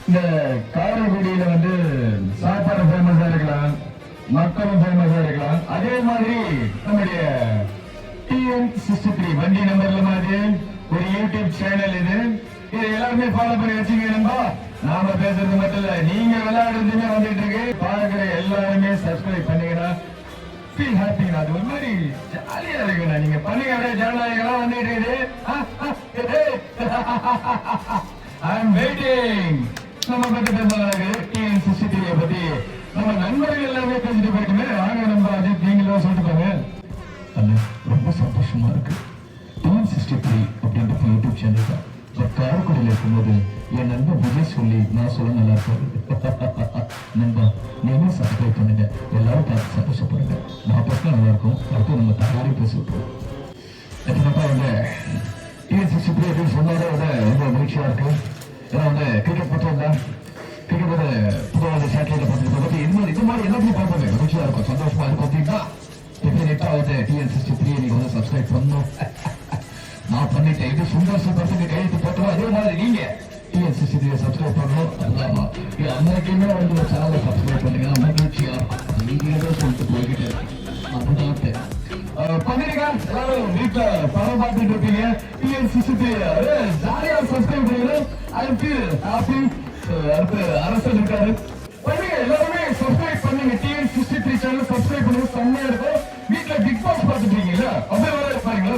இந்த காரைக்குடியில வந்து சாப்பாடு ஃபேமஸா இருக்கலாம், மக்களும் ஃபேமஸா இருக்கலாம். அதே மாதிரி நம்முடைய TN63 வண்டி நம்பர்ல மாதிரி ஒரு யூடியூப் சேனல் இது. இதை எல்லாருமே ஃபாலோ பண்ணி வச்சுக்கணும்பா. நாம பேசுறது மட்டும் இல்ல, நீங்க விளையாடுறதுமே வந்துட்டு இருக்கு. பாக்குற எல்லாருமே சப்ஸ்கிரைப் பண்ணீங்கன்னா ஃபீல் ஹாப்பிங்க. அது ஒரு மாதிரி ஜாலியா இருக்குண்ணா. நீங்க பண்ணுங்க, அப்படியே ஜனநாயகெல்லாம் வந்துட்டு இருக்குது. I'm waiting. நம்ம பத்தி பேசுறாங்க TN63 பத்தி. நம்ம நண்பர்கள் எல்லாமே பேசிட்டு போயிட்டுமே. வாங்க நம்ம அஜித் நீங்களும் சொல்லிட்டு போங்க. ரொம்ப சந்தோஷமா இருக்கு. TN63 அப்படின்ற யூடியூப் சேனல் தான் காரைக்குடியில் இருக்கும்போது என் நண்பன் விஜய் சொல்லி நான் சொல்ல நல்லா இருக்காரு. நண்பா நீங்களும் சப்ஸ்கிரைப் பண்ணுங்க, எல்லாரும் பார்த்து சந்தோஷப்படுங்க. நான் பக்கம் நல்லா இருக்கும். அடுத்து நம்ம தகவலையும் பேசி விட்டுருவோம். வந்து TN63 அப்படின்னு சொன்னாலே வந்து ரொம்ப மகிழ்ச்சியா இருக்கு. ஏன்னா வந்து கிரிக்கெட் மட்டும் இல்லை, கிரிக்கெட் வந்து புதுவாக வந்து சேட்டலைட்ல பார்த்துட்டு பற்றி இது மாதிரி எல்லாத்தையும் பார்ப்போமே, மகிழ்ச்சியா இருக்கும், சந்தோஷமா இருக்கும். அப்படின்னா டெஃபினட்டா வந்து TN63 நீங்க வந்து சப்ஸ்கிரைப் பண்ணணும். நான் பண்ணிட்டேன். இது சுந்தர் பசங்க கையெழுத்து போட்டோம். அதே மாதிரி நீங்க TN63 சப்ஸ்கிரைப் பண்ணணும். அன்னைக்குமே வந்து ஒரு சேனலை சப்ஸ்கிரைப் பண்ணீங்கன்னா மகிழ்ச்சியா நீங்களே சொல்லிட்டு போய்கிட்டே அப்படிதான் பண்ணிருக்கா. எல்லாரும் வீட்டுல படம் பார்த்துட்டு இருப்பீங்க. TN63 ஜாலியா சப்ஸ்கிரைப் பண்ணீங்கன்னா ஐ ஃபீல் ஹாப்பி. அடுத்து அரசன் இருக்காரு, பண்ணுங்க, எல்லாருமே சப்ஸ்கிரைப் பண்ணுங்க. TN63 சேனல் சப்ஸ்கிரைப் பண்ணுங்க, செம்மையா இருக்கும். வீட்டுல பிக் பாஸ் பார்த்துட்டு இருக்கீங்களா, அப்படியே வர இருப்பாங்களா,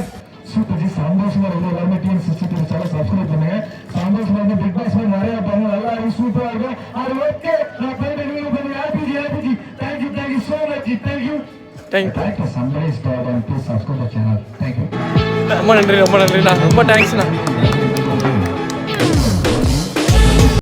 சூப்பர் ஜி, சந்தோஷமா இருக்கும். எல்லாருமே TN63 சேனல் சப்ஸ்கிரைப் பண்ணுங்க. சந்தோஷமா இருந்து பிக் பாஸ் நிறைய பாருங்க, நல்லா இருக்கும், சூப்பரா இருக்கும். அது ஓகே. நான் பண்ணிட்டு நீங்க பண்ணுங்க. Happy. Thank you so much. Thank you. Somebody is told on to subscribe the channel. Thank you. ரொம்ப நன்றி, ரொம்ப நன்றி. நான் ரொம்ப தேங்க்ஸ்ண்ணா.